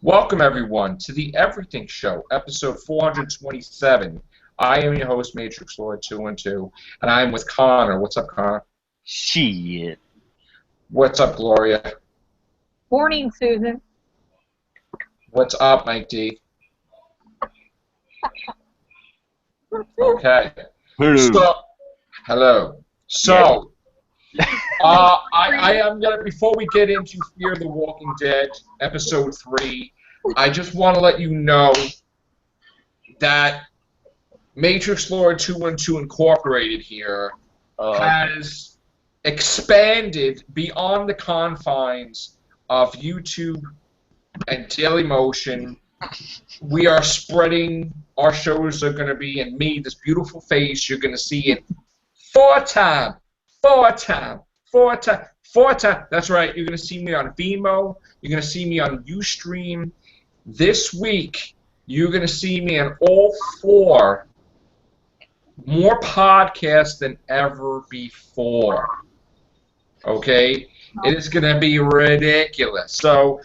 Welcome, everyone, to the Everything Show, episode 427. I am your host, Matrix Lord 212, and I am with Connor. What's up, Connor? Shit. What's up, Gloria? Morning, Susan. What's up, Mike D? Okay. Hello. So, I am gonna, before we get into Fear the Walking Dead, episode 3, I just want to let you know that Matrix Lord 212 Incorporated here has expanded beyond the confines of YouTube and Dailymotion. We are spreading. Our shows are going to be in me, this beautiful face. You're going to see it four time. That's right. You're going to see me on Vimeo. You're going to see me on Ustream. This week, you're going to see me on all 4 more podcasts than ever before. Okay? It is going to be ridiculous. So,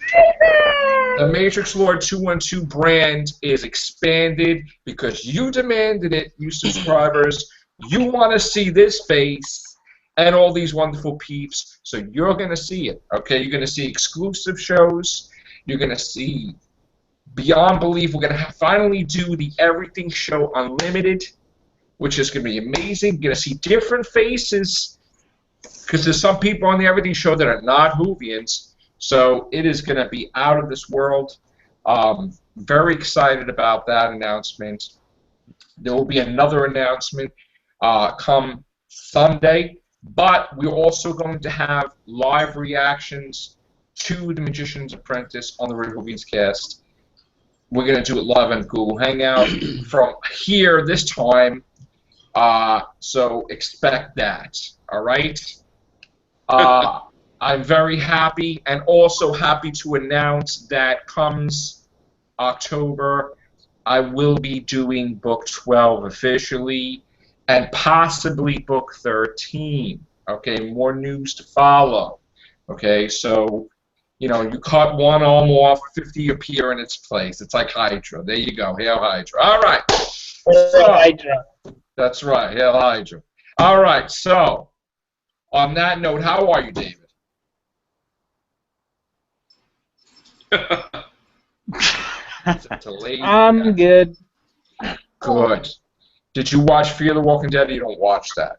the Matrix Lord 212 brand is expanded because you demanded it, you subscribers. You want to see this face and all these wonderful peeps, so you're going to see it. Okay? You're going to see exclusive shows. You're going to see beyond belief. We're going to finally do the Everything Show Unlimited, which is going to be amazing. You're going to see different faces because there's some people on the Everything Show that are not Whovians, so it is going to be out of this world. Very excited about that announcement. There will be another announcement come Sunday, but we're also going to have live reactions to The Magician's Apprentice on the Whovians cast. We're going to do it live on Google Hangout from here this time, so expect that, all right? I'm very happy, and also happy to announce that comes October, I will be doing Book 12 officially, and possibly Book 13. Okay, more news to follow. Okay, so, you know, you cut one arm off, 50 appear in its place. It's like Hydra. There you go. Hail Hydra. All right. Hydra. That's right. Hail Hydra. All right. So, on that note, how are you, David? I'm good. Good. Did you watch Fear the Walking Dead, or you don't watch that?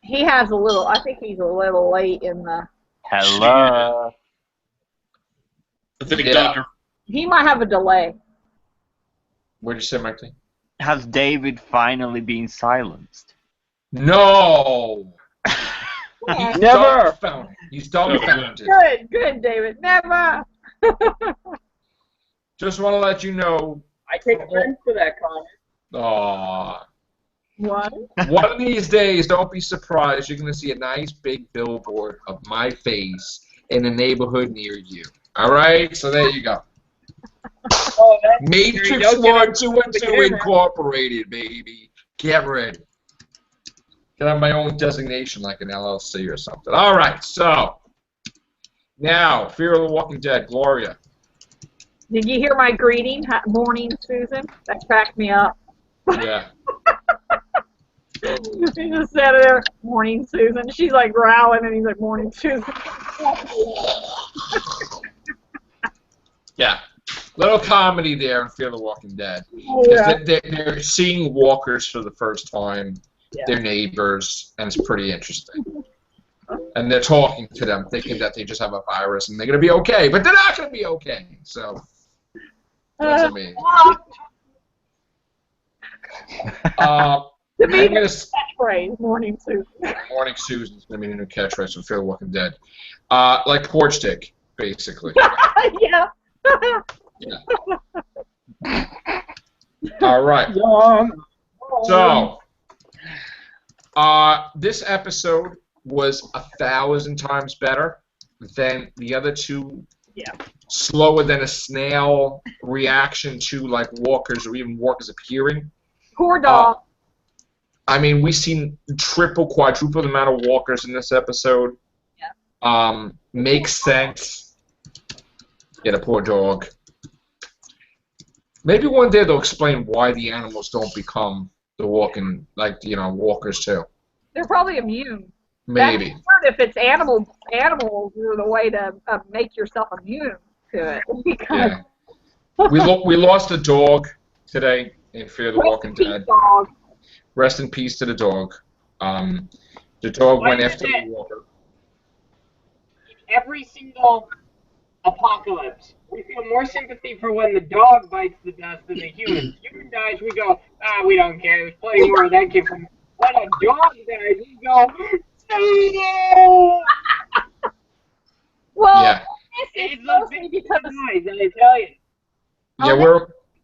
He has a little, I think he's a little late in the... Hello. He might have a delay. What'd you say, Mike? Has David finally been silenced? No! Yeah. Never! He's dumbfounded. Good, David. Never! Just want to let you know. I take offense to that comment. Aww. What? One of these days, don't be surprised, you're going to see a nice big billboard of my face in a neighborhood near you. Alright? So there you go. Oh, Matrix Lord 212 Incorporated, baby. Get ready. Can have my own designation like an LLC or something. Alright, so. Now, Fear of the Walking Dead, Gloria. Did you hear my greeting? Morning, Susan? That cracked me up. Yeah. He just sat there, morning, Susan. She's like growling, and he's like, morning, Susan. Yeah. Little comedy there in Fear the Walking Dead. Yeah. They're seeing walkers for the first time, Yeah. their neighbors, and it's pretty interesting. And they're talking to them, thinking that they just have a virus and they're going to be okay, but they're not going to be okay. So, that's amazing. To me, I'm gonna catchphrase, morning, Susan. Morning Susan's going to be the new catchphrase from Fear the Walking Dead. Like porch dick, basically. Yeah. Yeah. All right. So, this episode was 1,000 times better than the other 2. Yeah. Slower than a snail reaction to like walkers or even walkers appearing. Poor dog. I mean, we've seen triple, quadruple the amount of walkers in this episode. Yeah. Makes sense. Get a poor dog. Maybe one day they'll explain why the animals don't become the walking, like, walkers too. They're probably immune. Maybe. That's weird if it's animals are the way to make yourself immune to it. Because Yeah. We lost a dog today in Fear the Walking Dead. dog. Rest in peace to the dog. The dog went after the walker. Every single apocalypse, we feel more sympathy for when the dog bites the dust than the human. Human dies, we go, we don't care. There's plenty more of that kid from. When a dog dies, we go, no! Well, Yeah. it's It's mostly because nice, I tell you. Yeah,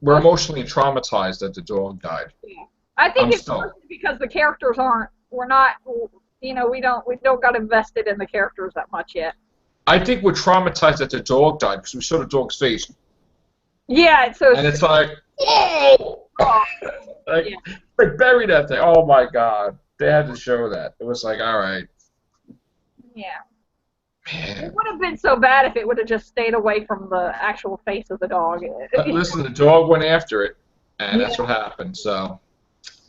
we're emotionally traumatized that the dog died. I think I'm it's still- mostly because the characters we're not, we don't got invested in the characters that much yet. I think we're traumatized that the dog died because we saw the dog's face, Yeah, it's so. and it's like, whoa! like, Yeah. like bury that thing. Oh my God! They had to show that. It was like, all right, Yeah. man. It would have been so bad if it would have just stayed away from the actual face of the dog. But listen, the dog went after it, and that's what happened. So.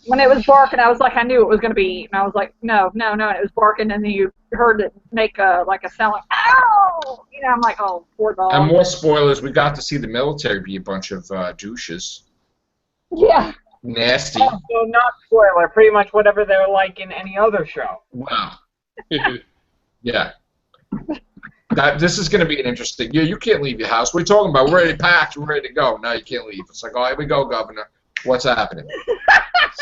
When it was barking, I was like, I knew it was going to be eaten. I was like, no, and it was barking, and then you heard it make a sound like, ow! I'm like, oh, poor dog. And more spoilers, we got to see the military be a bunch of douches. Yeah. Nasty. So not spoiler, pretty much whatever they're like in any other show. Wow. Yeah. This is going to be an interesting. Yeah, you can't leave your house. What are you talking about? We're ready to pack. We're ready to go. No, you can't leave. It's like, oh, here we go, Governor. What's happening?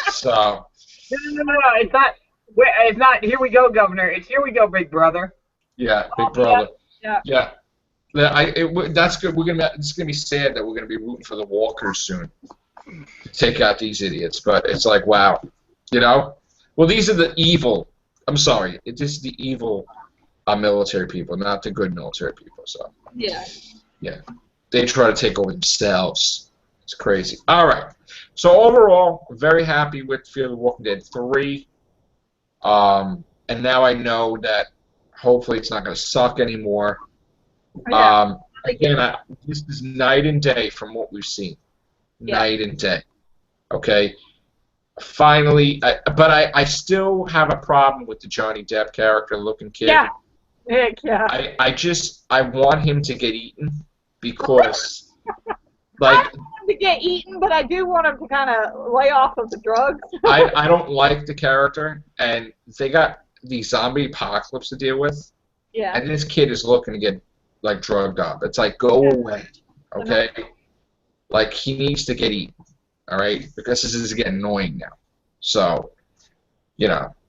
So. No, it's not. It's not. Here we go, Governor. It's here we go, Big Brother. Yeah, Big Brother. Yeah. That's good. It's gonna be sad that we're gonna be rooting for the walkers soon. Take out these idiots, but it's like, wow, Well, these are the evil. I'm sorry, it's just the evil military people, not the good military people. So Yeah. they try to take over themselves. It's crazy. All right. So overall, very happy with Fear the Walking Dead 3. And now I know that hopefully it's not going to suck anymore. Yeah. Again, this is night and day from what we've seen. Yeah. Night and day. Okay. Finally, but I still have a problem with the Johnny Depp character looking kid. Yeah. Heck yeah. I want him to get eaten because, like, I don't want him to get eaten, but I do want him to kind of lay off of the drugs. I don't like the character, and they got the zombie apocalypse to deal with, Yeah. and this kid is looking to get, like, drugged up. It's like, go away, okay? Like, he needs to get eaten, all right? Because this is getting annoying now. So,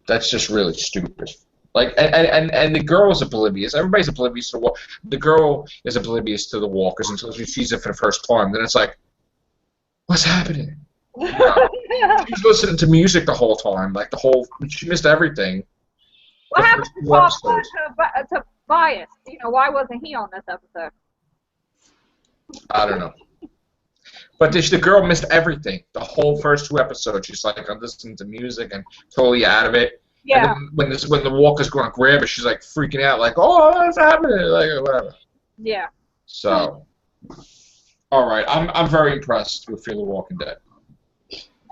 that's just really stupid. Like, and the girl is oblivious. Everybody's oblivious to what the girl is oblivious to the walkers until she sees it for the first time. Then it's like, what's happening? She's listening to music the whole time. Like she missed everything. What happened first to two episodes. to Bias? Why wasn't he on this episode? I don't know. But the girl missed everything. The whole first 2 episodes. She's like, I'm listening to music and totally out of it. Yeah. And then when the walker's going to grab her, she's like freaking out, like, oh, what's happening? Like, whatever. Yeah. So, all right, I'm very impressed with Fear the Walking Dead.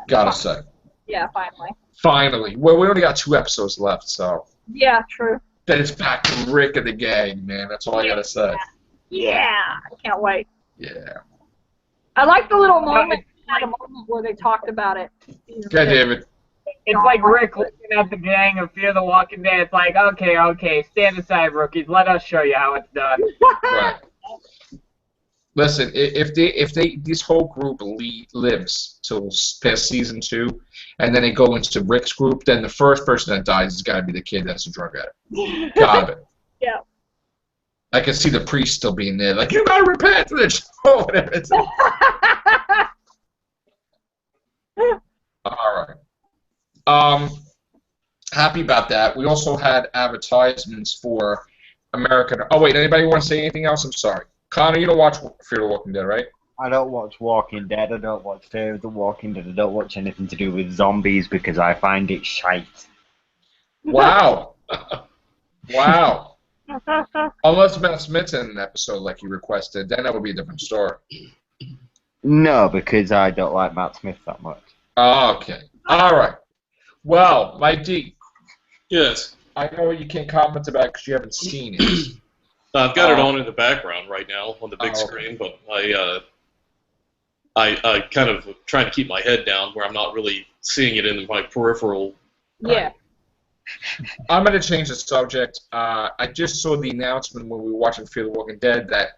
Gotta say. Yeah, finally. Finally. Well, we only got 2 episodes left, so. Yeah, true. Then it's back to Rick and the gang, man. That's all I gotta say. Yeah. I can't wait. Yeah. I like the little moment, where they talked about it. Okay, David. It's like Rick looking at the gang of Fear the Walking Dead. It's like, okay, stand aside, rookies. Let us show you how it's done. Right. Listen, if this whole group lives till past season 2, and then they go into Rick's group, then the first person that dies has got to be the kid that's a drug addict. Got it. Yeah. I can see the priest still being there, like, you gotta repent for this. Oh, whatever. It's all right. Happy about that. We also had advertisements for American. Oh wait, anybody want to say anything else? I'm sorry, Connor. You don't watch Fear the Walking Dead, right? I don't watch Walking Dead, I don't watch Fear of the Walking Dead, I don't watch anything to do with zombies because I find it shite. Wow. Wow. Unless Matt Smith's in an episode like you requested, then that would be a different story. No, because I don't like Matt Smith that much. Oh, okay. All right. Well, my D, Yes. I know you can't comment about it because you haven't seen it. I've got it on in the background right now on the big Oh, okay. screen, but I kind of trying to keep my head down where I'm not really seeing it in my peripheral. Yeah. I'm going to change the subject. I just saw the announcement when we were watching Fear the Walking Dead that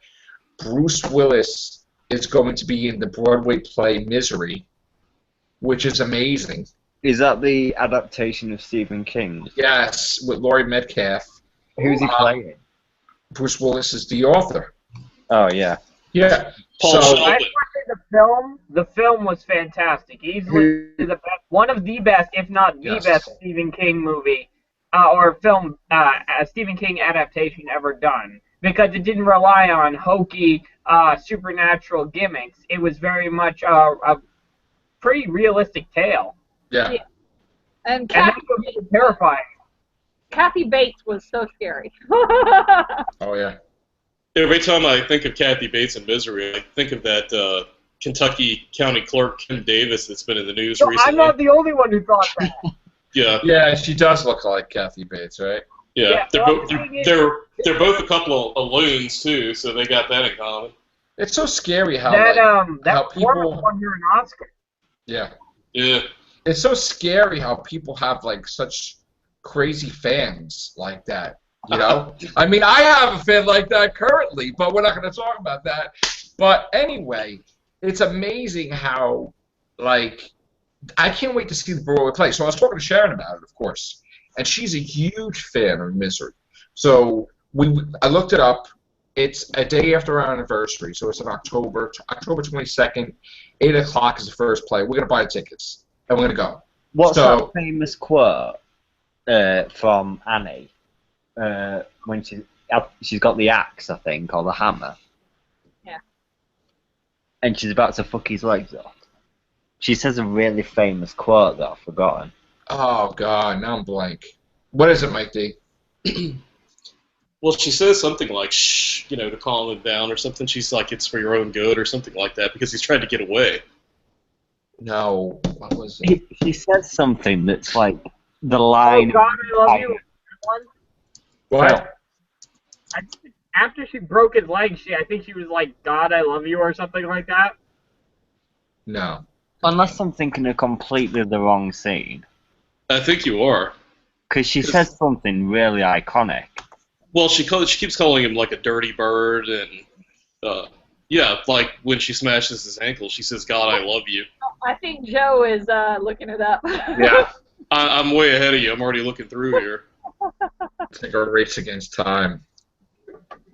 Bruce Willis is going to be in the Broadway play Misery, which is amazing. Is that the adaptation of Stephen King? Yes, with Laurie Metcalf. Who's he playing? Bruce Willis is the author. Oh, yeah. Yeah. Paul So, Sheldon. I watched the film was fantastic. Easily the best, one of the best, if not the Yes. best Stephen King movie or film Stephen King adaptation ever done. Because it didn't rely on hokey supernatural gimmicks. It was very much a pretty realistic tale. yeah. And And that's what made it terrifying. Kathy Bates was so scary. Oh, yeah. Every time I think of Kathy Bates and Misery, I think of that Kentucky County Clerk Kim Davis that's been in the news So recently. I'm not the only one who thought that. Yeah, Yeah, she does look like Kathy Bates, right? yeah. Yeah, They're, well, both, the thing is- they're both a couple of loons too, so they got that in common. It's so scary how, that how that people- performance won her an Oscar. yeah. Yeah. It's so scary how people have, like, such crazy fans like that, you know? I mean, I have a fan like that currently, but we're not going to talk about that. But anyway, it's amazing how, like, I can't wait to see the Broadway play. So I was talking to Sharon about it, of course, and she's a huge fan of Misery. So I looked it up. It's a day after our anniversary, so it's in October 22nd, 8 o'clock is the first play. We're going to buy the tickets, and we're going to go. What's So- that famous quote from Annie when she's got the axe, I think, or the hammer? Yeah. And she's about to fuck his legs off. She says a really famous quote that I've forgotten. Oh, God, now I'm blank. What is it, Mike D? Well, she says something like, shh, you know, to calm him down or something. She's like, it's for your own good or something like that because he's trying to get away. No, what was it? She says something that's like the Oh line. God, I love you. One, What? I think after she broke his leg, I think she was like, "God, I love you" or something like that. No. Unless I'm thinking of completely the wrong scene. I think you are. Because she says something really iconic. Well, she keeps calling him like a dirty bird, and yeah, like when she smashes his ankle, she says, "God, I love you." I think Joe is looking it up. Yeah. I'm way ahead of you. I'm already looking through here. Take a race against time.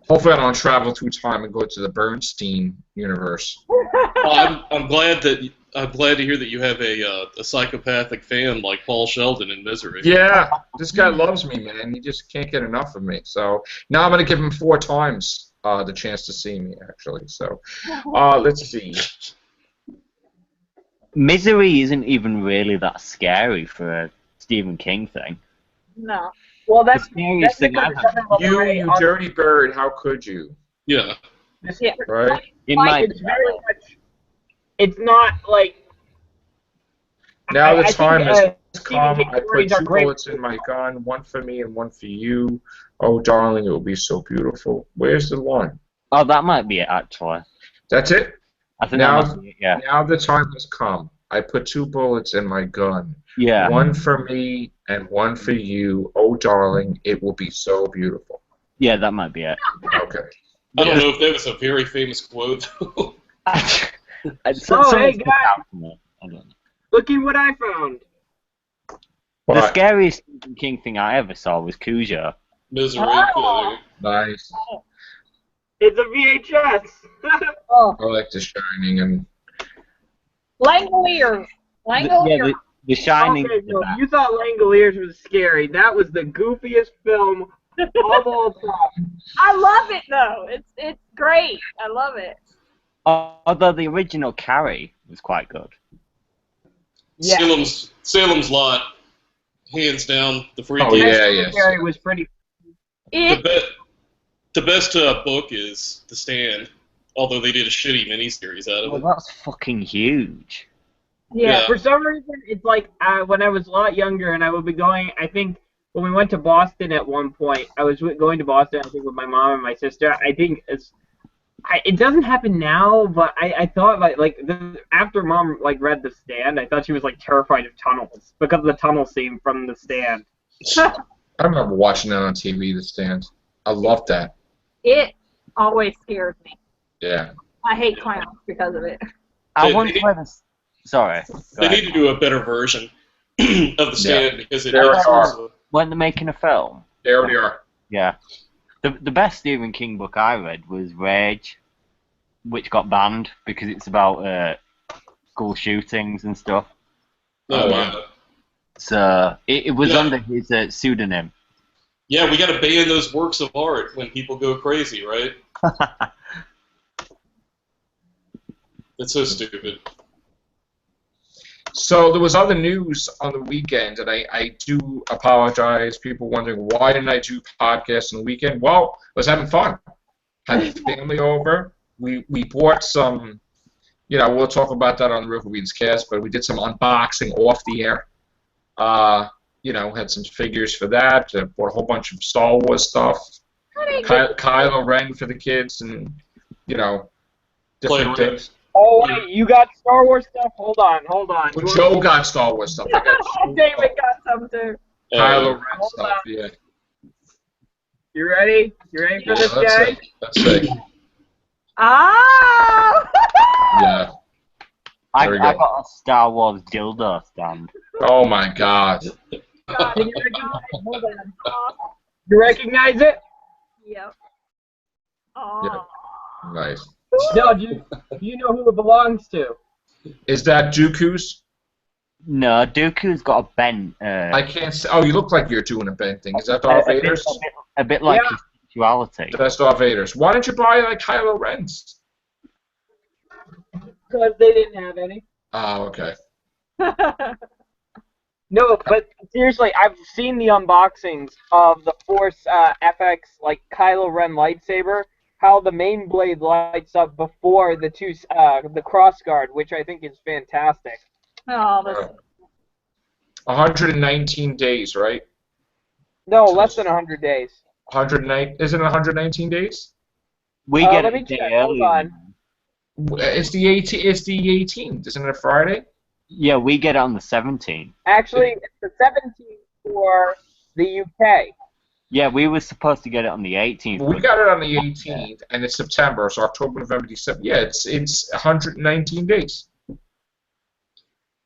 Hopefully I don't travel through time and go to the Bernstein universe. Well, I'm glad to hear that you have a psychopathic fan like Paul Sheldon in Misery. Yeah, this guy loves me, man. He just can't get enough of me. So now I'm going to give him 4 times the chance to see me, actually. So let's see. Misery isn't even really that scary for a Stephen King thing. No. Well, The that's scariest thing I've had. You dirty bird, how could you? Yeah. Yeah. Right? In my It's very much. It's not like. Now the I think, time has come. Stephen King I put stories are 2 great. bullets in my gun, 1 for me and 1 for you. Oh, darling, it will be so beautiful. Where's the one? Oh, that might be it, actually. That's it? I think Now- that might be it, yeah. Now the time has come. I put 2 bullets in my gun. Yeah. 1 for me and 1 for you. Oh, darling, it will be so beautiful. Yeah, that might be it. Okay. I don't know if that was a very famous quote, though. hey, guys. I don't know. Look at what I found. The What? scariest Stephen King thing I ever saw was Cujo. Misery. Oh. Nice. It's a VHS. Oh, I like The Shining and Langoliers. Langoliers. The Shining. Okay, is the so best. you thought Langoliers was scary. That was the goofiest film of all time. I love it though. It's great. I love it. Although the original Carrie was quite good. Yeah. Salem's Lot, hands down, the freakiest. Oh, yeah, yeah. Scary was pretty. The, It be- The best book is The Stand, although they did a shitty miniseries out of Well, it. that's fucking huge. Yeah. Yeah. For some reason, it's like when I was a lot younger and I would be going, I think when we went to Boston at one point, I was going to Boston, I think, with my mom and my sister. I think it doesn't happen now, but I thought after Mom read The Stand, I thought she was terrified of tunnels because of the tunnel scene from The Stand. I remember watching that on TV, The Stand. I loved that. It always scares me. Yeah. I hate clowns because of it. I They- once they- read a... Sorry. Go They ahead. need to do a better version of The Stand because it There is are. also- When they're making a film. They already are. Yeah. The best Stephen King book I read was Rage, which got banned because it's about school shootings and stuff. Oh, wow. yeah. So it was Yeah. under his pseudonym. Yeah, we got to ban those works of art when people go crazy, right? That's so stupid. So there was other news on the weekend, and I do apologize. People wondering why didn't I do podcasts on the weekend? Well, I was having fun. Had the family over. We bought some, we'll talk about that on River Weeds Cast, but we did some unboxing off the air. Had some figures for that. Bought a whole bunch of Star Wars stuff. Kylo Ren for the kids, and different Play things. Oh, wait, you got Star Wars stuff? Hold on. Well, Joe got Star Wars stuff. I got David got some too. Kylo Ren Hold stuff. on. Yeah. You ready? You ready for this, Let's guys? see. Let's see. Ah! Yeah. I There we got go. a Star Wars dildo stand. Oh my God. God, Can you recognize it? Hold on. You recognize it? Yep. Oh. Nice. No, do you know who it belongs to? Is that Dooku's? No, Dooku's got a bent. I can't see. Oh, you look like you're doing a bent thing. Is that Darth Vader's? A bit like Yeah. his sexuality. That's Darth Vader's. Why don't you buy like Kylo Ren's? Because they didn't have any. Oh, okay. No, but seriously, I've seen the unboxings of the Force FX, Kylo Ren lightsaber, how the main blade lights up before the the crossguard, which I think is fantastic. Oh, that's 119 days, right? No, less than 100 days. 109. Isn't it 119 days? We get let it me a day check, hold earlier. on. It's the 18th. It's the 18th. Isn't it a Friday? Yeah, we get it on the 17th. Actually, it's the 17th for the UK. Yeah, we were supposed to get it on the 18th. We got it on the 18th, and it's September, so October, November, December. Yeah, it's 119 days.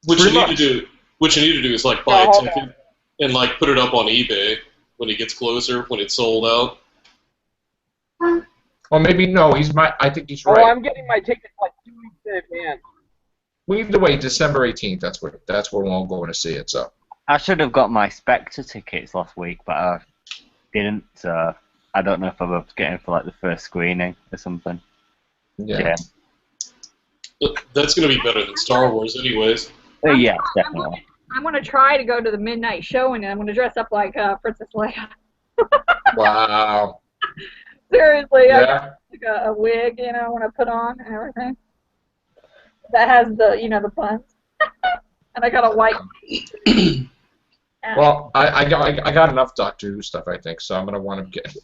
What Pretty you need much. to do, is buy No, a hold ticket and put it up on eBay when it gets closer, when it's sold out. Or maybe no. I think he's Oh, right. I'm getting my tickets 2 weeks in advance. We either way, December 18th. That's when we're all going to see it. So. I should have got my Spectre tickets last week, but I didn't. So I don't know if I'll get in for the first screening or something. Yeah. That's going to be better than Star Wars, anyways. Yeah, definitely. I'm gonna try to go to the midnight showing, and I'm gonna dress up like Princess Leia. Wow. Seriously, I got Yeah. a wig, I want to put on and everything. That has the puns. And I got a white. Well, I got enough Doctor Who stuff, I think, so I'm gonna want to get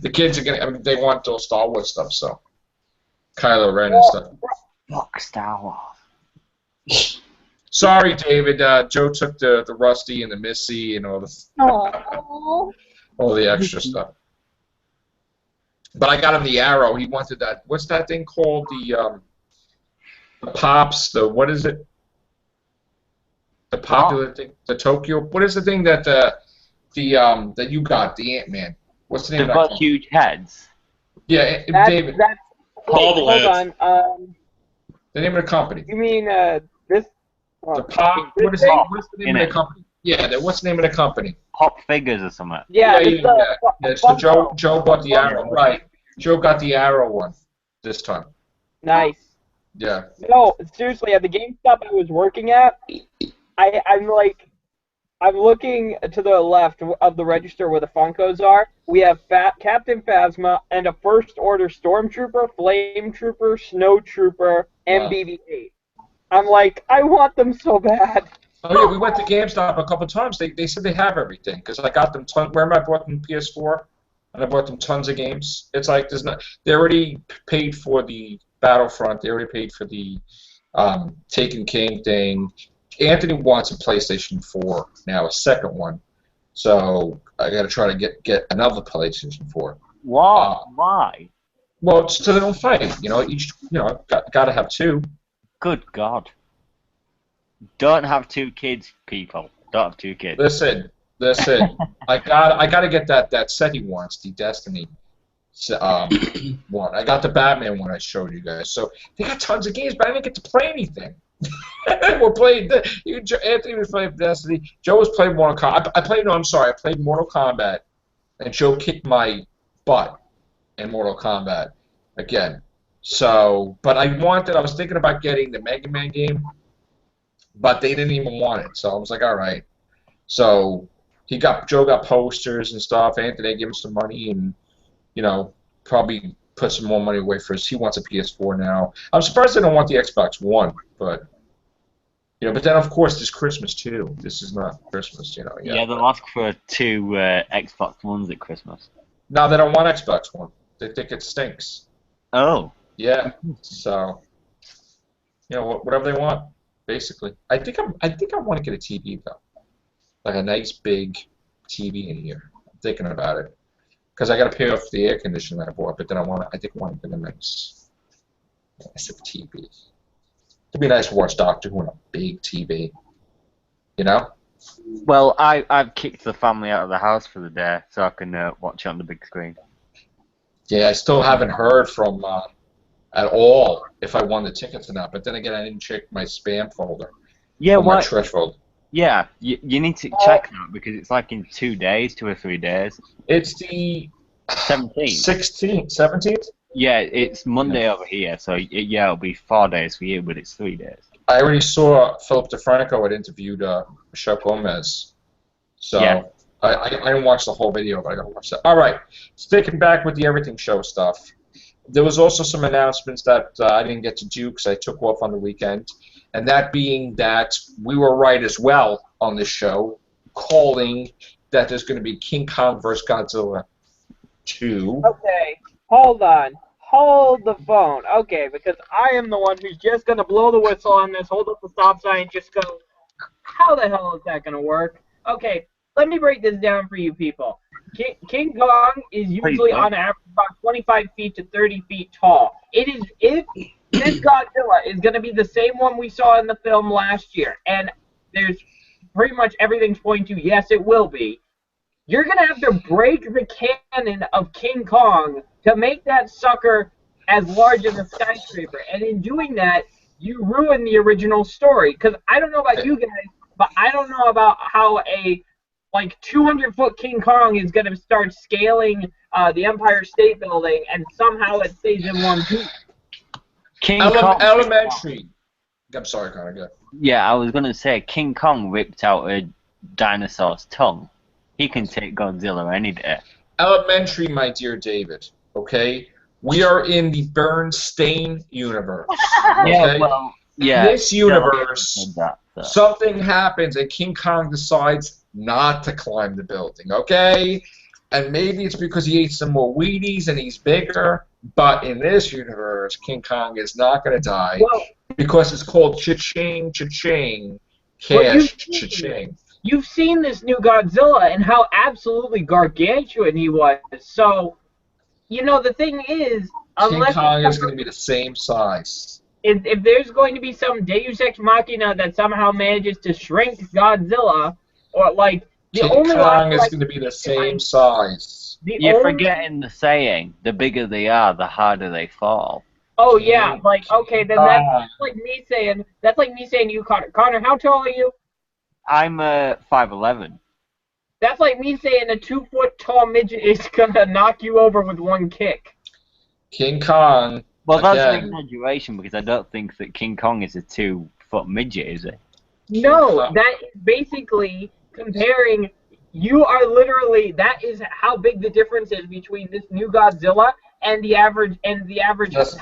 the kids are gonna. I mean, they want those Star Wars stuff, so Kylo Ren and stuff. Fuck Star Wars. Sorry, David. Joe took the Rusty and the Missy and all the extra stuff. But I got him the Arrow. He wanted that. What's that thing called? The Pops. What is it? The popular thing. The Tokyo. What is the thing that that you got? The Ant-Man. What's the name They've of that? got huge heads. Yeah, David. That's hold Bobbleheads. on. The name of the company. You mean this? The Pop. What is it? What's the name of the company? Yeah. What's the name of the company? Pop figures or something. Yeah, Yeah, it's yeah. So Joe bought the Arrow. Right. Joe got the Arrow one this time. Nice. Yeah. No, seriously, at the GameStop I was working at, I'm I'm looking to the left of the register where the Funkos are. We have Captain Phasma and a First Order Stormtrooper, Flame Trooper, Snow Trooper, and Wow. BB-8. I'm like, I want them so bad. Oh yeah, we went to GameStop a couple times. They said they have everything because I got them. Remember I bought them PS4, and I bought them tons of games. It's like there's not. They already paid for the Battlefront. They already paid for the Taken King thing. Anthony wants a PlayStation 4 now, a second one. So I got to try to get another PlayStation 4. Why? Well, it's so they don't fight. Each got to have two. Good God. Don't have two kids, people. Don't have two kids. Listen. I got to get that set he wants, the Destiny one. I got the Batman one I showed you guys. So they got tons of games, but I didn't get to play anything. We're playing. Anthony was playing Destiny. Joe was playing Mortal Kombat. I played Mortal Kombat, and Joe kicked my butt in Mortal Kombat again. So, but I was thinking about getting the Mega Man game, but they didn't even want it. So I was like, all right. So Joe got posters and stuff. Anthony gave him some money, and probably put some more money away for us. He wants a PS4 now. I'm surprised they don't want the Xbox One, but but then of course there's Christmas too. This is not Christmas, Yeah, they'll ask for 2 Xbox Ones at Christmas. No, they don't want Xbox One. They think it stinks. Oh. Yeah. So whatever they want, basically. I think I want to get a TV though, like a nice big TV in here. I'm thinking about it. Because I got to pay off the air conditioner that I bought, but then I think I want to get a nice TV. It'd be nice to watch Doctor Who on a big TV. Well, I've kicked the family out of the house for the day, so I can watch it on the big screen. Yeah, I still haven't heard from at all if I won the tickets or not. But then again, I didn't check my spam folder. Yeah, or my what? trash folder. Yeah, you need to check that because it's like in 2 days, 2 or 3 days. It's the 17th. 16th, 17th? Yeah, it's Monday over here, so it'll be 4 days for you, but it's 3 days. I already saw Philip DeFranco had interviewed Michelle Gomez. So Yeah. I didn't watch the whole video, but I got to watch that. All right, sticking back with the Everything Show stuff. There was also some announcements that I didn't get to do because I took off on the weekend. And that being that we were right as well on this show, calling that there's going to be King Kong vs. Godzilla 2. Okay, hold on. Hold the phone. Okay, because I am the one who's just going to blow the whistle on this, hold up the stop sign, and just go, how the hell is that going to work? Okay, let me break this down for you people. King Kong is usually on average about 25 feet to 30 feet tall. If this Godzilla is going to be the same one we saw in the film last year, and there's pretty much everything's pointing to yes, it will be. You're going to have to break the canon of King Kong to make that sucker as large as a skyscraper. And in doing that, you ruin the original story. Because I don't know about you guys, but I don't know about how a 200-foot King Kong is going to start scaling the Empire State Building, and somehow it stays in one piece. King Kong. Elementary. I'm sorry, Connor. Go. Yeah, I was going to say King Kong ripped out a dinosaur's tongue. He can take Godzilla any day. Elementary, my dear David. Okay? We are in the Bernstein universe. Okay? Yeah, well, yeah. In this universe, that, so. something happens and King Kong decides not to climb the building, okay? And maybe it's because he ate some more Wheaties and he's bigger, but in this universe, King Kong is not going to die because it's called cha-ching, cha-ching, cash, cha-ching. You've seen this new Godzilla and how absolutely gargantuan he was. So, the thing is, King Kong is going to be the same size. If there's going to be some Deus Ex Machina that somehow manages to shrink Godzilla, or King Kong is going to be the same size. You're forgetting the saying: the bigger they are, the harder they fall. Oh yeah, okay, then that's like me saying you, Connor. Connor, how tall are you? I'm 5'11". That's like me saying a 2-foot tall midget is gonna knock you over with one kick. King Kong. Well, that's an exaggeration because I don't think that King Kong is a 2-foot midget, is it? No, that is basically comparing. You are literally, that is how big the difference is between this new Godzilla and the average Yes.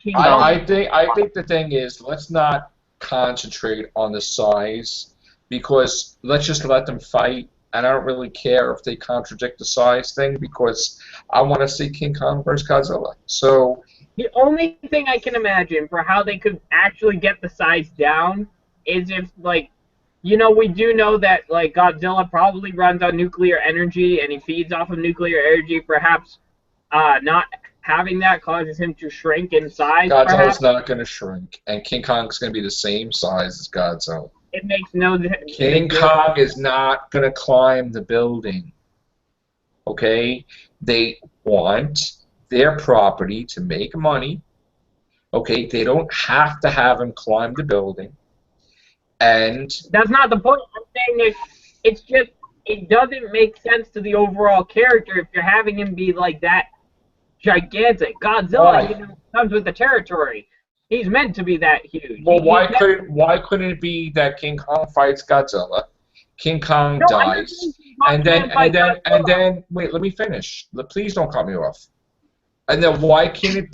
King Kong. I think the thing is, let's not concentrate on the size, because let's just let them fight. And I don't really care if they contradict the size thing, because I want to see King Kong versus Godzilla. So The only thing I can imagine for how they could actually get the size down is if, like, we do know that, like, Godzilla probably runs on nuclear energy and he feeds off of nuclear energy. Perhaps not having that causes him to shrink in size. Godzilla's Perhaps not going to shrink, and King Kong's going to be the same size as Godzilla. it makes no King Kong is not going to climb the building. Okay? They want their property to make money. Okay? They don't have to have him climb the building. And That's not the point. I'm saying it's just, it doesn't make sense to the overall character if you're having him be like that gigantic. Godzilla, Why? comes with the territory. He's meant to be that huge. well, He's why couldn't it be that King Kong fights Godzilla? King Kong No, I'm dies. not saying King Kong can't fight And Godzilla. then wait, let me finish. Please don't cut me off. And then why can't it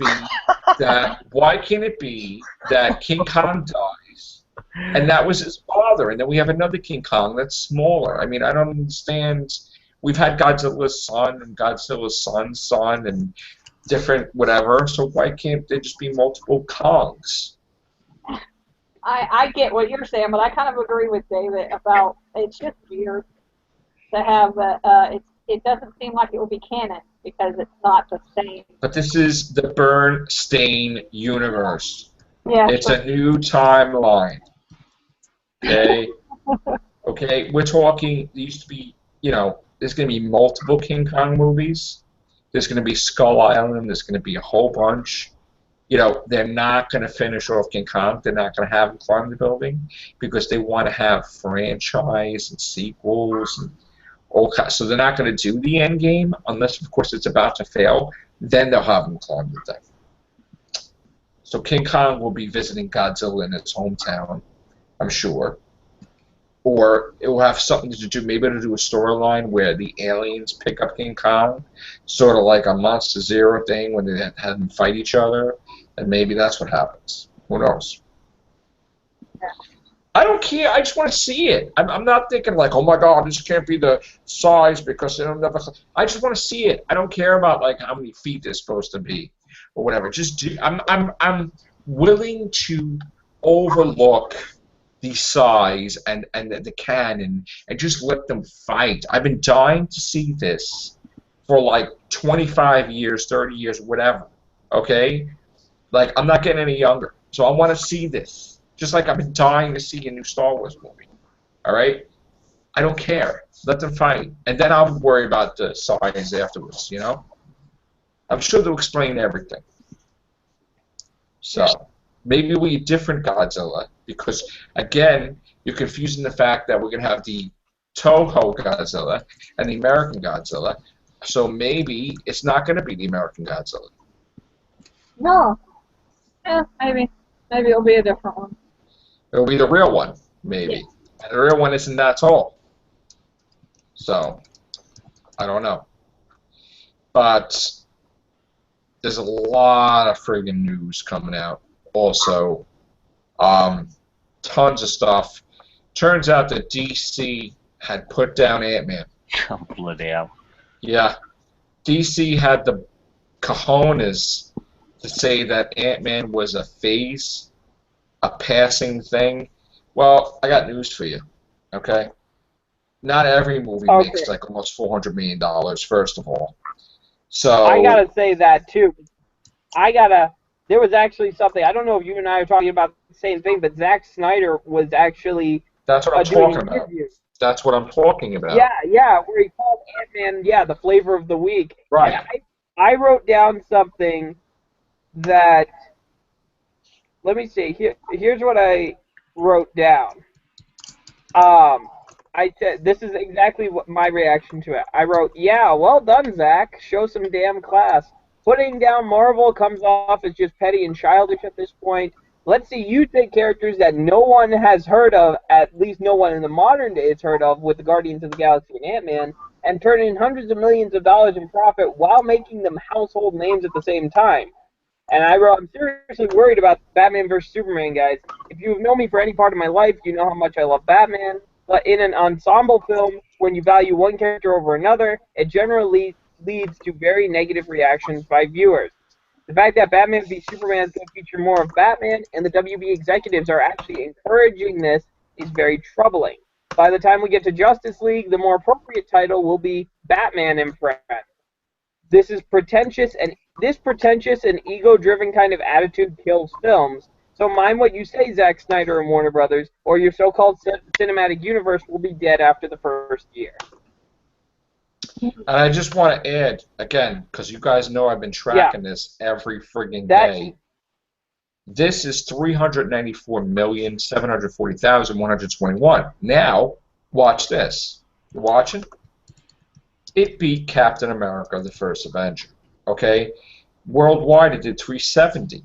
be that King Kong dies and that was his father, and then we have another King Kong that's smaller? I mean, I don't understand. We've had Godzilla's son and Godzilla's son's son and different whatever, so why can't there just be multiple Kongs? I get what you're saying, but I kind of agree with David about it's just weird to have it doesn't seem like it will be canon because it's not the same. But this is the Bernstein universe. Yeah. It's a new timeline. Okay? Okay, we're talking, there used to be, there's going to be multiple King Kong movies. There's going to be Skull Island. There's going to be a whole bunch. They're not going to finish off King Kong. They're not going to have him climb the building because they want to have franchise and sequels and all kinds. So they're not going to do the end game unless, of course, it's about to fail. Then they'll have him climb the thing. So King Kong will be visiting Godzilla in his hometown, I'm sure. Or it will have something to do, maybe it'll do a storyline where the aliens pick up King Kong, sort of like a Monster Zero thing when they had them fight each other, and maybe that's what happens. Who knows? I don't care. I just want to see it. I'm not thinking like, oh my God, this can't be the size because it'll never. I just want to see it. I don't care about like how many feet they're supposed to be or whatever. Just do. I'm willing to overlook the size and the canon and just let them fight. I've been dying to see this for like 25 years, 30 years, whatever. Okay? Like, I'm not getting any younger. So I want to see this. Just like I've been dying to see a new Star Wars movie. Alright? I don't care. Let them fight. And then I'll worry about the size afterwards, I'm sure they'll explain everything. So, maybe we need different Godzilla, because, again, you're confusing the fact that we're going to have the Toho Godzilla and the American Godzilla, so maybe it's not going to be the American Godzilla. No. Yeah, maybe. Maybe it'll be a different one. It'll be the real one, maybe. And the real one isn't that tall. So, I don't know. But there's a lot of friggin' news coming out. Also, tons of stuff. Turns out that DC had put down Ant-Man. Oh, bloody hell. Yeah. DC had the cojones to say that Ant-Man was a phase, a passing thing. Well, I got news for you, okay? Not every movie makes like almost $400 million, first of all. So I gotta say that too. There was actually something, I don't know if you and I are talking about the same thing, but Zack Snyder was actually that's what I'm doing talking an about. interview. That's what I'm talking about. Yeah, where he called Ant-Man, the flavor of the week. Right. And I wrote down something that, let me see, here's what I wrote down. I said, this is exactly what my reaction to it. I wrote, yeah, well done, Zach. Show some damn class. Putting down Marvel comes off as just petty and childish at this point. let's say you take characters that no one has heard of, at least no one in the modern day has heard of, with the Guardians of the Galaxy and Ant-Man, and turn in hundreds of millions of dollars in profit while making them household names at the same time. And I'm seriously worried about Batman vs. Superman, guys. If you've known me for any part of my life, you know how much I love Batman. But in an ensemble film, when you value one character over another, it generally leads to very negative reactions by viewers. The fact that Batman v Superman is going to feature more of Batman and the WB executives are actually encouraging this is very troubling. By the time we get to Justice League, the more appropriate title will be Batman and Friends. This pretentious and ego-driven kind of attitude kills films. So mind what you say, Zack Snyder and Warner Brothers, or your so-called cinematic universe will be dead after the first year. And I just want to add, again, because you guys know I've been tracking this every friggin' day. This is 394,740,121. Now, watch this. You watching? It beat Captain America: The First Avenger. Okay? Worldwide, it did 370,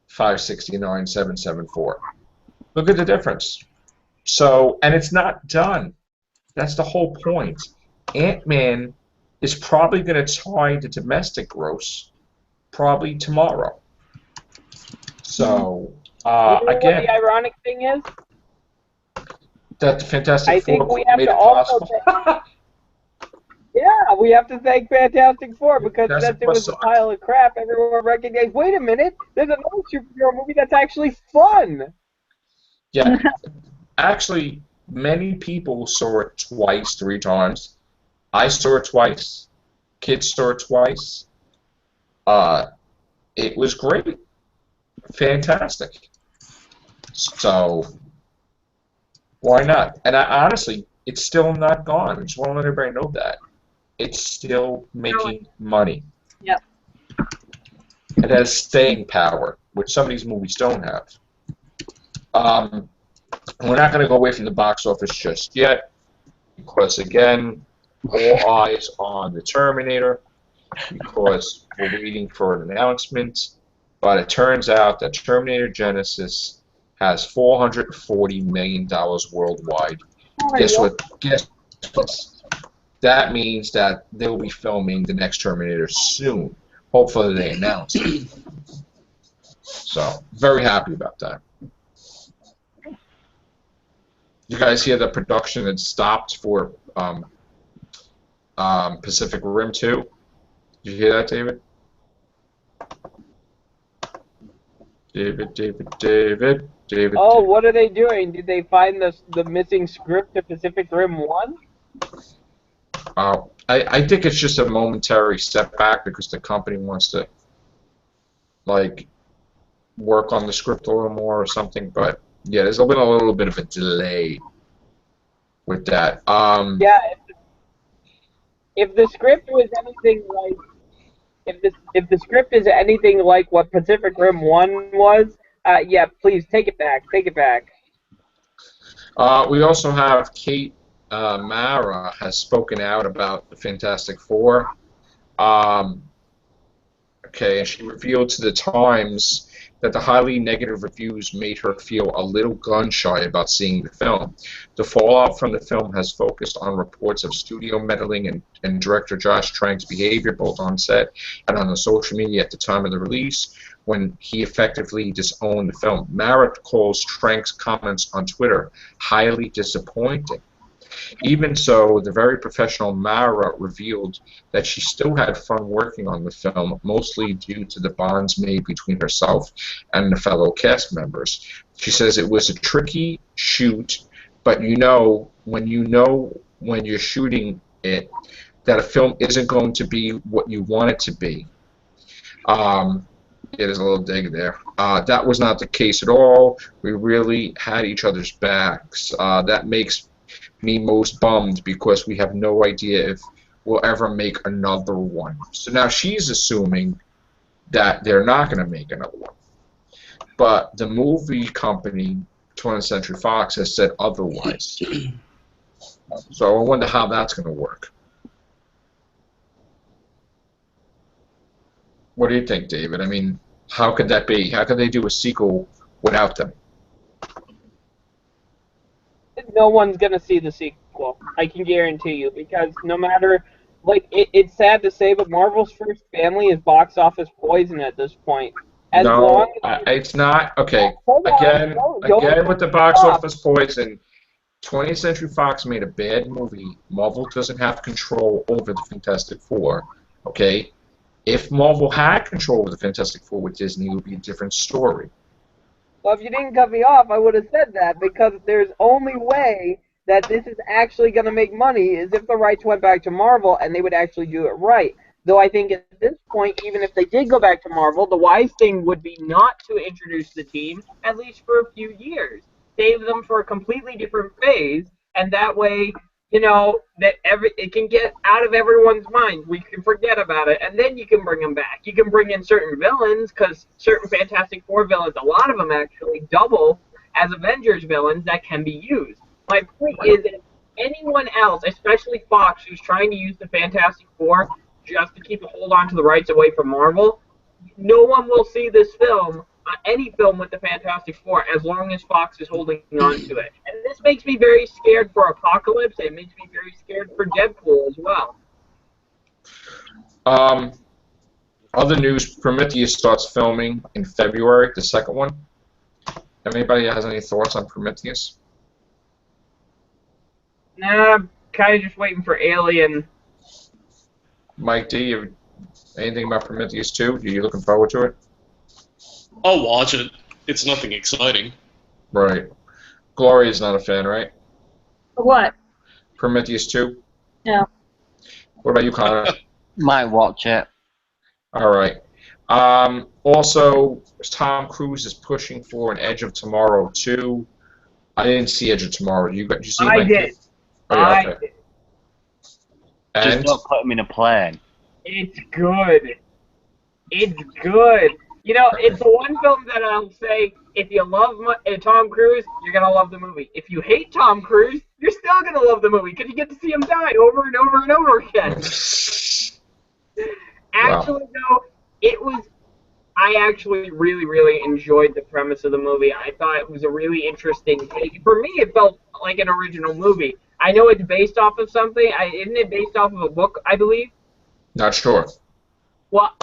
569, 774. Look at the difference. So, and it's not done. That's the whole point. Ant-Man is probably going to tie the domestic gross probably tomorrow. So, again, what the ironic thing is? That the Fantastic Four think we have made to it also possible. Yeah, we have to thank Fantastic Four because Fantastic since it was Four a pile of crap, everyone recognized, wait a minute, there's another superhero movie that's actually fun. Yeah. Actually, many people saw it twice, 3 times. I saw it twice. Kids saw it twice. It was great. Fantastic. So, why not? And honestly, it's still not gone. I just want to let everybody know that. It's still making money. Yep. It has staying power, which some of these movies don't have. We're not going to go away from the box office just yet, because, again, all eyes on the Terminator, because we're waiting for an announcement. But it turns out that Terminator Genesis has $440 million worldwide. Guess what? That means that they will be filming the next Terminator soon. Hopefully they announce it. So, very happy about that. You guys hear the production had stopped for Pacific Rim 2? Did you hear that, David? David. Oh, what are they doing? Did they find the missing script to Pacific Rim 1? I think it's just a momentary setback because the company wants to, like, work on the script a little more or something. But yeah, there's been a little bit of a delay with that. Yeah, if the script was anything like, if the script is anything like what Pacific Rim 1 was, yeah, please take it back. Take it back. We also have Kate Mara has spoken out about the Fantastic Four. Okay, and she revealed to the Times that the highly negative reviews made her feel a little gun-shy about seeing the film. The fallout from the film has focused on reports of studio meddling and director Josh Trank's behavior both on set and on the social media at the time of the release, when he effectively disowned the film. Mara calls Trank's comments on Twitter highly disappointing. Even so, the very professional Mara revealed that she still had fun working on the film, mostly due to the bonds made between herself and the fellow cast members. She says it was a tricky shoot, but you know when you're shooting it that a film isn't going to be what you want it to be. There's a little dig there. That was not the case at all. We really had each other's backs. That makes me most bummed because we have no idea if we'll ever make another one. So now she's assuming that they're not going to make another one. But the movie company, 20th Century Fox, has said otherwise. So I wonder how that's going to work. What do you think, David? I mean, how could that be? How could they do a sequel without them. No one's gonna see the sequel. I can guarantee you, because no matter, like, it's sad to say, but Marvel's first family is box office poison at this point. As No, long as it's not. Okay, Hold on, again, don't again with the box stop. office poison, 20th Century Fox made a bad movie. Marvel doesn't have control over the Fantastic Four. Okay, if Marvel had control over the Fantastic Four with Disney, it would be a different story. Well, if you didn't cut me off, I would have said that, because there's only way that this is actually going to make money is if the rights went back to Marvel and they would actually do it right. Though I think at this point, even if they did go back to Marvel, the wise thing would be not to introduce the team, at least for a few years. Save them for a completely different phase, and that way, you know, that it can get out of everyone's mind. We can forget about it, and then you can bring them back. You can bring in certain villains, because certain Fantastic Four villains, a lot of them actually double as Avengers villains that can be used. My point is that anyone else, especially Fox, who's trying to use the Fantastic Four just to keep a hold on to the rights away from Marvel, no one will see this film, any film with the Fantastic Four, as long as Fox is holding on to it. And this makes me very scared for Apocalypse. It makes me very scared for Deadpool as well. Other news, Prometheus starts filming in February, the second one. Anybody has any thoughts on Prometheus? Nah, I'm kind of just waiting for Alien. Mike D, anything about Prometheus 2? Are you looking forward to it? I'll watch it. It's nothing exciting. Right. Gloria's not a fan, right? What? Prometheus 2? No. What about you, Connor? Might watch it. All right. Also, Tom Cruise is pushing for an Edge of Tomorrow 2. I didn't see Edge of Tomorrow. Did you see I Mike? did. Oh, yeah, I okay. did. And Just don't put him in a plane. It's good. It's good. You know, it's the one film that I'll say, if you love Tom Cruise, you're going to love the movie. If you hate Tom Cruise, you're still going to love the movie, because you get to see him die over and over and over again. Actually, though, I actually really, really enjoyed the premise of the movie. I thought it was a really interesting take. For me, it felt like an original movie. I know it's based off of something. Isn't it based off of a book, I believe? not sure. Well,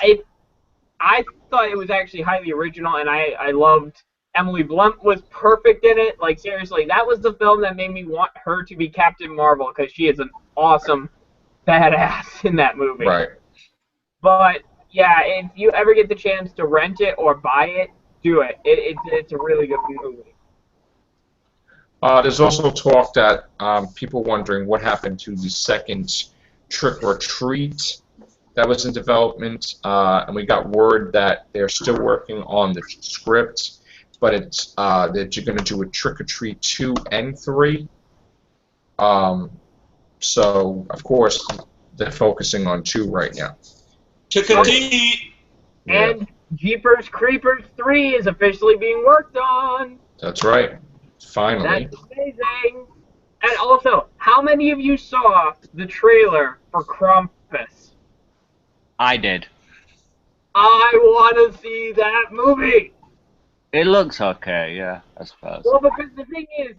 I thought it was actually highly original, and I loved Emily Blunt was perfect in it. Like, seriously, that was the film that made me want her to be Captain Marvel, because she is an awesome badass in that movie. Right. But, yeah, if you ever get the chance to rent it or buy it, do it. It's a really good movie. There's also talk that people wondering what happened to the second Trick or Treat that was in development, and we got word that they're still working on the script, but it's that you're going to do a Trick or Treat 2 and 3. So, of course, they're focusing on 2 right now. Chickadee! Yeah. And Jeepers Creepers 3 is officially being worked on. That's right. Finally. That's amazing. And also, how many of you saw the trailer for Krampus? I did. I want to see that movie. It looks okay, yeah, I suppose. Well, because the thing is,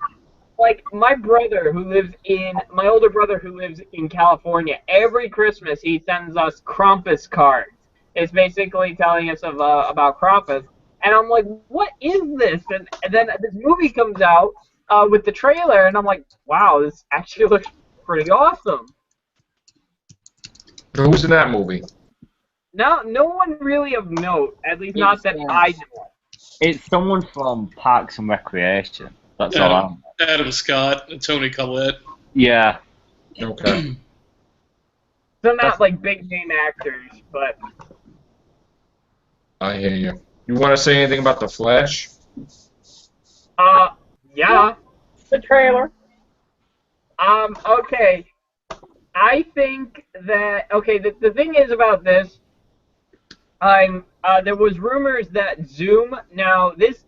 like, my older brother who lives in California, every Christmas he sends us Krampus cards. It's basically telling us about Krampus. And I'm like, what is this? And then this movie comes out with the trailer, and I'm like, wow, this actually looks pretty awesome. Who's in that movie? No one really of note, at least not that I know. It's someone from Parks and Recreation. That's all I know. Adam Scott and Tony Collette. Yeah. Okay. So not like big name actors, but I hear you. You want to say anything about The Flash? yeah. The trailer. Okay. I think that the thing is about this, there was rumors that Zoom, now this,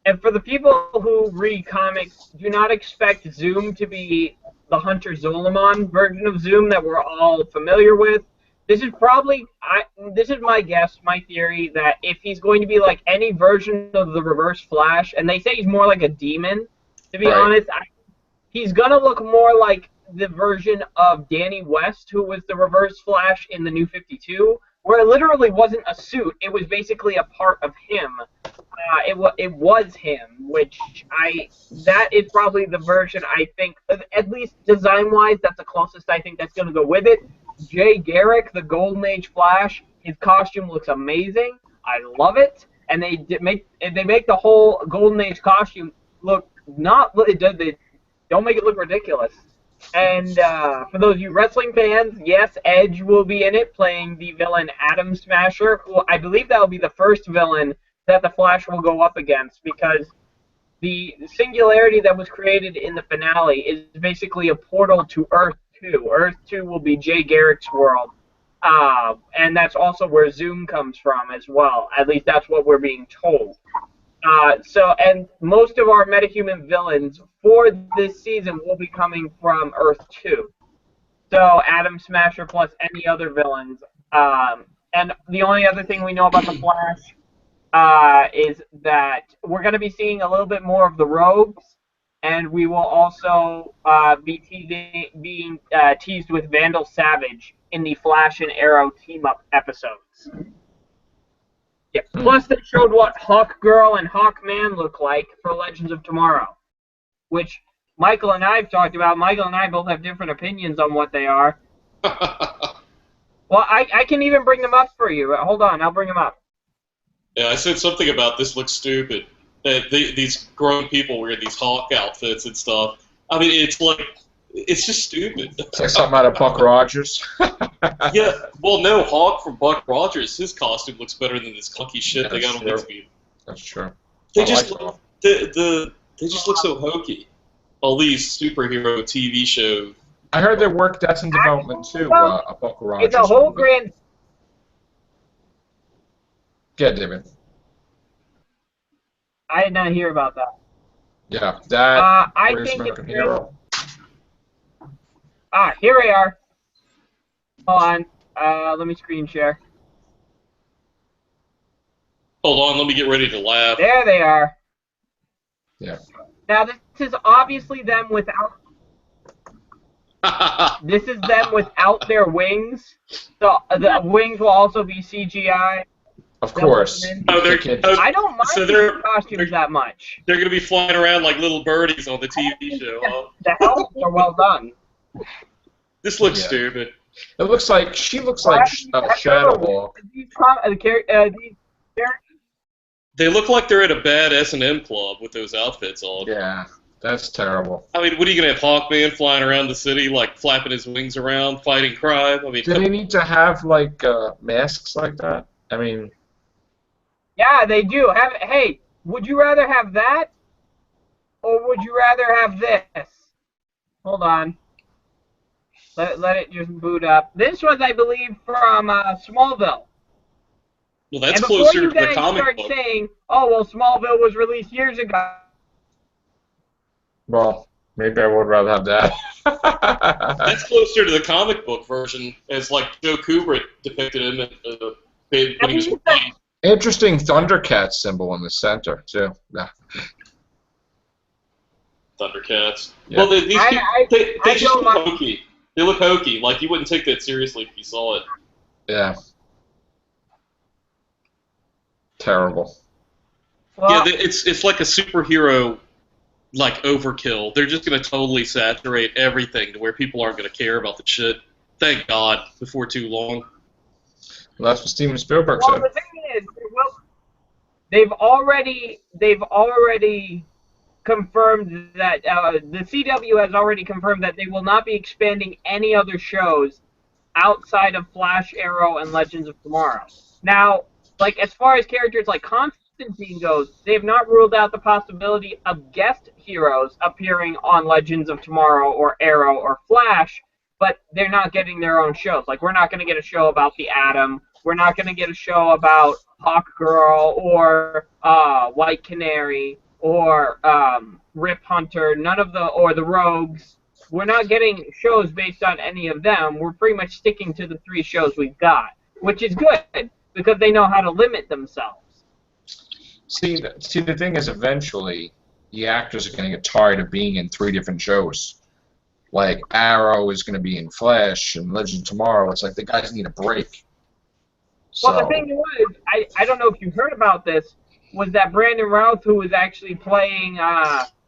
and for the people who read comics, do not expect Zoom to be the Hunter Zolomon version of Zoom that we're all familiar with. This is probably this is my guess, my theory, that if he's going to be like any version of the Reverse Flash, and they say he's more like a demon, to be Right. honest, he's gonna look more like the version of Danny West, who was the Reverse Flash in the New 52, where it literally wasn't a suit; it was basically a part of him. It was him, which that is probably the version I think, at least design-wise, that's the closest I think that's gonna go with it. Jay Garrick, the Golden Age Flash, his costume looks amazing. I love it, and they make the whole Golden Age costume look they don't make it look ridiculous. And for those of you wrestling fans, yes, Edge will be in it, playing the villain Atom Smasher, who I believe that will be the first villain that the Flash will go up against, because the singularity that was created in the finale is basically a portal to Earth 2. Earth 2 will be Jay Garrick's world, and that's also where Zoom comes from as well. At least that's what we're being told. And most of our metahuman villains for this season will be coming from Earth 2. So Atom Smasher plus any other villains. And the only other thing we know about the Flash is that we're going to be seeing a little bit more of the Rogues, and we will also be being teased with Vandal Savage in the Flash and Arrow team-up episodes. Yeah. Plus, they showed what Hawk Girl and Hawkman look like for Legends of Tomorrow, which Michael and I have talked about. Michael and I both have different opinions on what they are. Well, I can even bring them up for you. Hold on, I'll bring them up. Yeah, I said something about this looks stupid. That these grown people wear these Hawk outfits and stuff. I mean, it's just stupid. It's like something out of Buck Rogers. Yeah, well, no, Hawk from Buck Rogers, his costume looks better than this clunky shit they got on XP. That's true. They I just like look, they just look so hokey. All these superhero TV shows. I heard their work that's in development too. A Buck Rogers. It's a whole movie. grand. Yeah, David. I did not hear about that. Yeah, that. I Greatest think American it's Hero. Here we are. Hold on. Let me screen share. Hold on, let me get ready to laugh. There they are. Yeah. Now this is obviously them without. This is them without their wings. So the wings will also be CGI. Of course. Oh, they're, I don't mind so these costumes that much. They're going to be flying around like little birdies on the TV show. Huh? The helmets are well done. This looks Yeah. stupid. It looks like she looks like Shadowhawk. These They look like they're at a bad S&M club with those outfits on. Yeah, that's terrible. I mean, what are you going to have Hawkman flying around the city, like flapping his wings around, fighting crime? I mean, Do they need to have like masks like that? I mean, Yeah, they do. Hey, would you rather have that, or would you rather have this? Hold on. Let it just boot up. This was, I believe, from Smallville. well, that's And before closer you to the guys comic start book. saying, oh, well, Smallville was released years ago. well, maybe I would rather have that. That's closer to the comic book version, as like Joe Kubrick depicted him when he was. Interesting Thundercat symbol in the center too. Yeah. Thundercats. Yeah. Well, these people, they I just don't look like- hokey. They look hokey. Like, you wouldn't take that seriously if you saw it. Yeah. Terrible. Well, Yeah, it's like a superhero, like, overkill. They're just going to totally saturate everything to where people aren't going to care about the shit. Thank God, before too long. Well, that's what Steven Spielberg well, said. the thing is, they've already confirmed that the CW has already confirmed that they will not be expanding any other shows outside of Flash, Arrow, and Legends of Tomorrow. Now, like, as far as characters like Constantine goes, they have not ruled out the possibility of guest heroes appearing on Legends of Tomorrow or Arrow or Flash, but they're not getting their own shows. Like, we're not going to get a show about the Atom. We're not going to get a show about Hawkgirl or White Canary or Rip Hunter. None of the or the Rogues. we're not getting shows based on any of them. We're pretty much sticking to the 3 shows we've got, which is good because they know how to limit themselves. See, the thing is, eventually, the actors are going to get tired of being in 3 different shows. Like, Arrow is going to be in Flash, and Legends of Tomorrow. It's like the guys need a break. So, Well, the thing was, I don't know if you heard about this, was that Brandon Routh, who was actually playing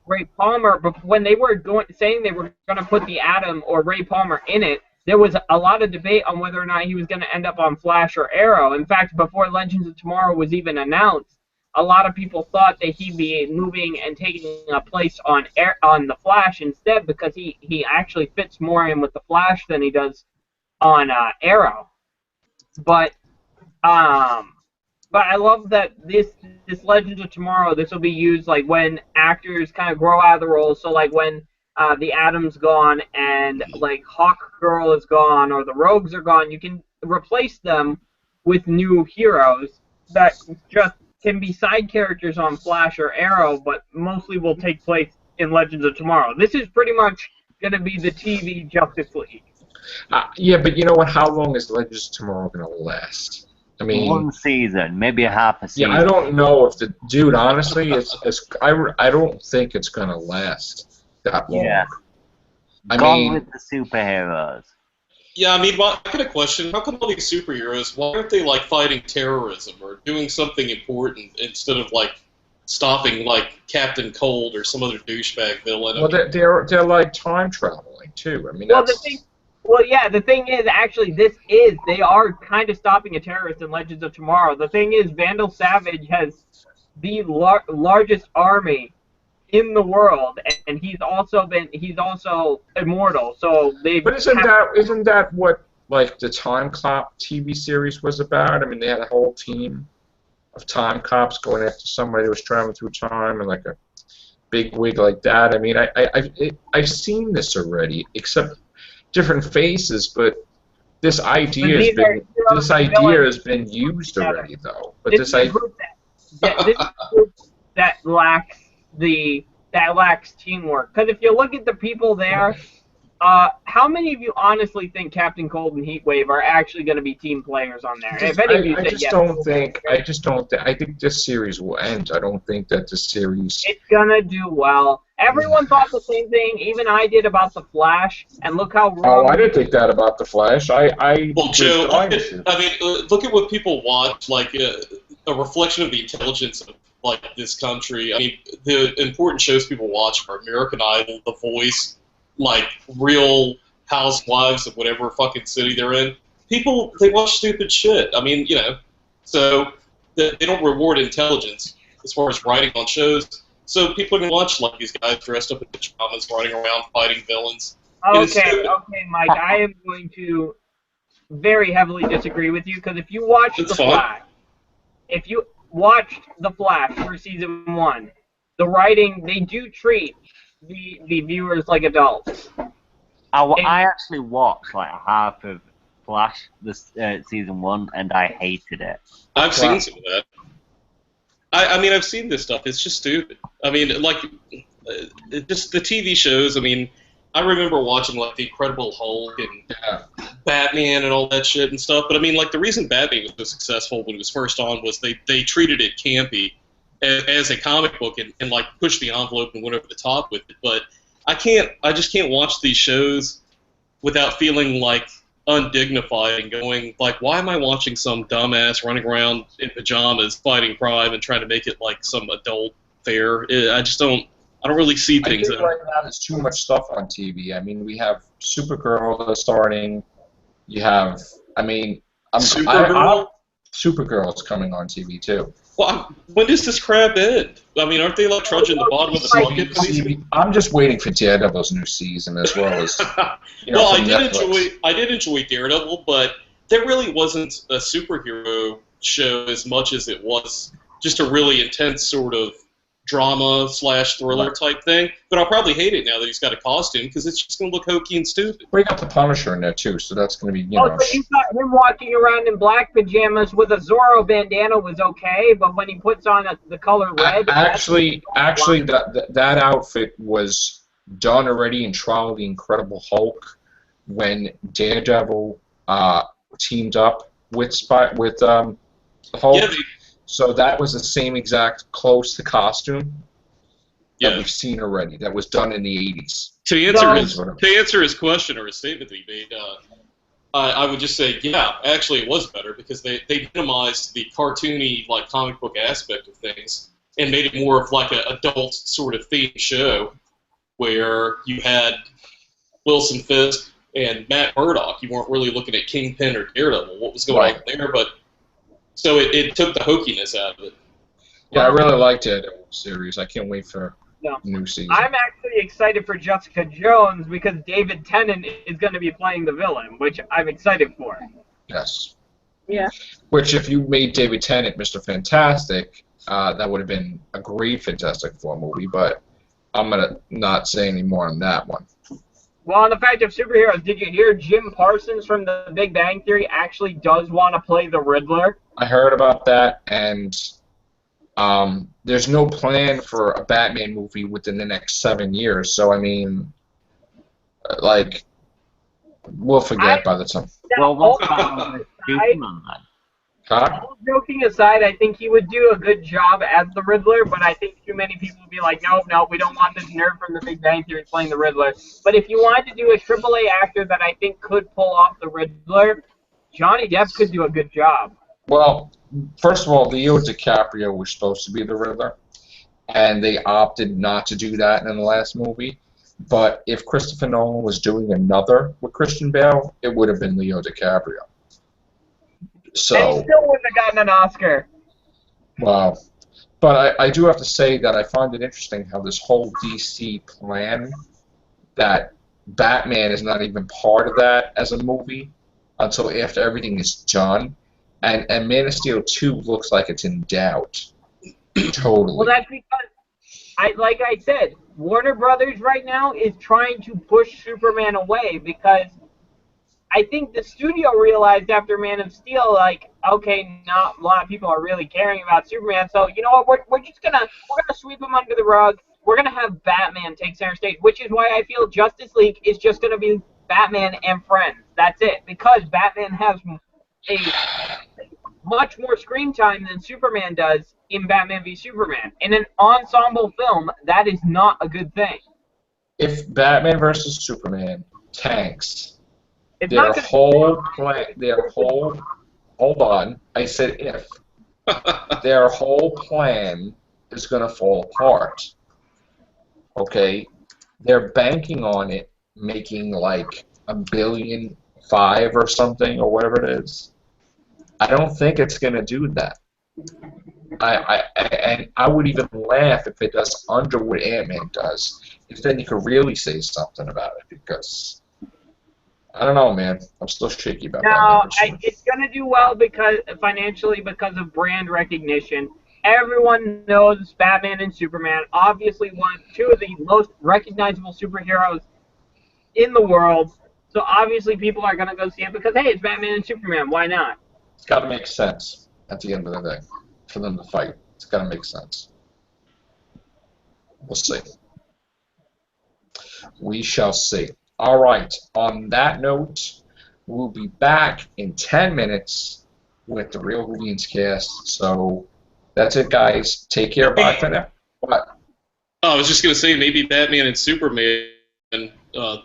Ray Palmer, but when they were saying they were going to put the Atom or Ray Palmer in it, there was a lot of debate on whether or not he was going to end up on Flash or Arrow. In fact, before Legends of Tomorrow was even announced, a lot of people thought that he'd be moving and taking a place on the Flash instead because he actually fits more in with the Flash than he does on Arrow. But I love that this Legends of Tomorrow, this will be used like when actors kind of grow out of the roles. So like when the Atom's gone and like Hawk Girl is gone or the Rogues are gone, you can replace them with new heroes that just can be side characters on Flash or Arrow, but mostly will take place in Legends of Tomorrow. This is pretty much going to be the TV Justice League. yeah, but you know what? How long is Legends of Tomorrow going to last? I mean, 1 season, maybe a half a season. yeah, I don't know if the dude. Honestly, I don't think it's going to last that long. Yeah. I Gone mean, with the superheroes. Yeah, I mean, well, I got a question. How come all these superheroes, why aren't they, like, fighting terrorism or doing something important instead of, like, stopping, like, Captain Cold or some other douchebag villain? well, they're like time traveling too. I mean, Well, that's, the thing is, actually, they are kind of stopping a terrorist in Legends of Tomorrow. The thing is, Vandal Savage has the largest army in the world, and he's also immortal. So they. but isn't that what like the Time Cop TV series was about? I mean, they had a whole team of time cops going after somebody who was traveling through time and like a big wig like that. I mean, I've seen this already, except different faces, but this idea has been used already, though. But this is a group that lacks teamwork. Because if you look at the people there, how many of you honestly think Captain Cold and Heatwave are actually going to be team players on there? If any of you say yes, I just don't think. I think this series will end. I don't think that this series. It's gonna do well. Everyone thought the same thing. Even I did about the Flash, and look how wrong. Oh, I didn't think that about the Flash. Well, Joe, I mean, look at what people watch, like a reflection of the intelligence of like this country. I mean, the important shows people watch are American Idol, The Voice, like Real Housewives of whatever fucking city they're in. People, they watch stupid shit. I mean, you know, so they don't reward intelligence as far as writing on shows. So people are going to watch like these guys dressed up in pajamas running around fighting villains. Okay, Mike, I am going to very heavily disagree with you because if you watch Flash, if you watched The Flash for season 1, the writing, they do treat the viewers like adults. I actually watched like half of Flash this season 1, and I hated it. I've seen some of that. I mean, I've seen this stuff. It's just stupid. I mean, like, just the TV shows. I mean, I remember watching like the Incredible Hulk and Batman and all that shit and stuff. But I mean, like, the reason Batman was so successful when it was first on was they treated it campy as a comic book and like pushed the envelope and went over the top with it. But I just can't watch these shows without feeling like undignified and going like, why am I watching some dumbass running around in pajamas fighting crime and trying to make it like some adult fare? I don't really see things. I think right now there's too much stuff on TV. I mean, we have Supergirl that's starting. You have, I mean, Supergirl's coming on TV too. Well, when does this crap end? I mean, aren't they like trudging the bottom of the bucket? I'm just waiting for Daredevil's new season as well as. Well, I did enjoy Daredevil, but there really wasn't a superhero show as much as it was just a really intense sort of drama/thriller type thing. But I'll probably hate it now that he's got a costume because it's just going to look hokey and stupid. We got the Punisher in there too, so that's going to be So you thought him walking around in black pajamas with a Zorro bandana was okay, but when he puts on the color red, actually, that outfit was done already in Trial of the Incredible Hulk when Daredevil teamed up with the Hulk. Yeah, So that was the same exact close to costume that yeah. we've seen already. That was done in the 80s. To answer his question or his statement that he made, I would just say, yeah, actually it was better because they minimized the cartoony, like, comic book aspect of things and made it more of like an adult sort of themed show where you had Wilson Fisk and Matt Murdock. You weren't really looking at Kingpin or Daredevil, what was going on there, but so it took the hokiness out of it. Yeah, I really liked it series. I can't wait for new season. I'm actually excited for Jessica Jones because David Tennant is going to be playing the villain, which I'm excited for. Yes. Yeah. Which, if you made David Tennant Mr. Fantastic, that would have been a great Fantastic Four movie, but I'm going to not say any more on that one. Well, on the fact of superheroes, did you hear Jim Parsons from The Big Bang Theory actually does want to play the Riddler? I heard about that, and there's no plan for a Batman movie within the next 7 years, so, I mean, like, we'll forget by the time. Well, what's about Superman then? All joking aside, I think he would do a good job as the Riddler, but I think too many people would be like, no, we don't want this nerd from The Big Bang Theory playing the Riddler. But if you wanted to do a AAA actor that I think could pull off the Riddler, Johnny Depp could do a good job. Well, first of all, Leo DiCaprio was supposed to be the Riddler, and they opted not to do that in the last movie. But if Christopher Nolan was doing another with Christian Bale, it would have been Leo DiCaprio. So, and he still wouldn't have gotten an Oscar. Wow. But I do have to say that I find it interesting how this whole DC plan that Batman is not even part of that as a movie until after everything is done. And Man of Steel 2 looks like it's in doubt. Totally. Well, that's because, like I said, Warner Brothers right now is trying to push Superman away because I think the studio realized after Man of Steel, like, okay, not a lot of people are really caring about Superman, so you know what? We're gonna sweep him under the rug. We're gonna have Batman take center stage, which is why I feel Justice League is just gonna be Batman and friends. That's it, because Batman has a much more screen time than Superman does in Batman v Superman. In an ensemble film, that is not a good thing. If Batman versus Superman tanks. It's Their not whole plan, hold on, I said if. Their whole plan is going to fall apart. Okay? They're banking on it making like $1.5 billion or something, or whatever it is. I don't think it's going to do that. And I would even laugh if it does under what Ant-Man does, because then you could really say something about it, because I don't know, man. I'm still shaky about that. No, it's going to do well financially because of brand recognition. Everyone knows Batman and Superman. Obviously, two of the most recognizable superheroes in the world. So obviously, people are going to go see it because, hey, it's Batman and Superman. Why not? It's got to make sense at the end of the day for them to fight. It's got to make sense. We'll see. We shall see. All right. On that note, we'll be back in 10 minutes with the Real Hoovians cast. So that's it, guys. Take care. Bye for now. What? Oh, I was just going to say maybe Batman and Superman, the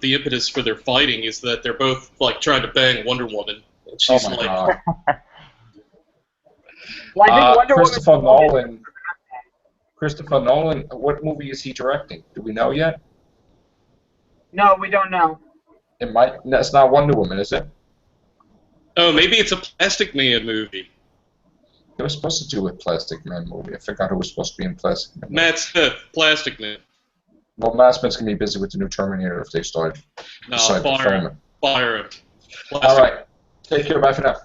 impetus for their fighting is that they're both like trying to bang Wonder Woman. And she's my like, God. Well, I think Wonder Christopher Woman. Christopher Nolan, what movie is he directing? Do we know yet? No, we don't know. That's not Wonder Woman, is it? oh, maybe it's a Plastic Man movie. It was supposed to do a Plastic Man movie. I forgot who was supposed to be in Plastic Man. Matt Smith, Plastic Man. Well, Matt Smith's going to be busy with the new Terminator if they No, decide to film it. fire him. All right. Take care. Bye for now.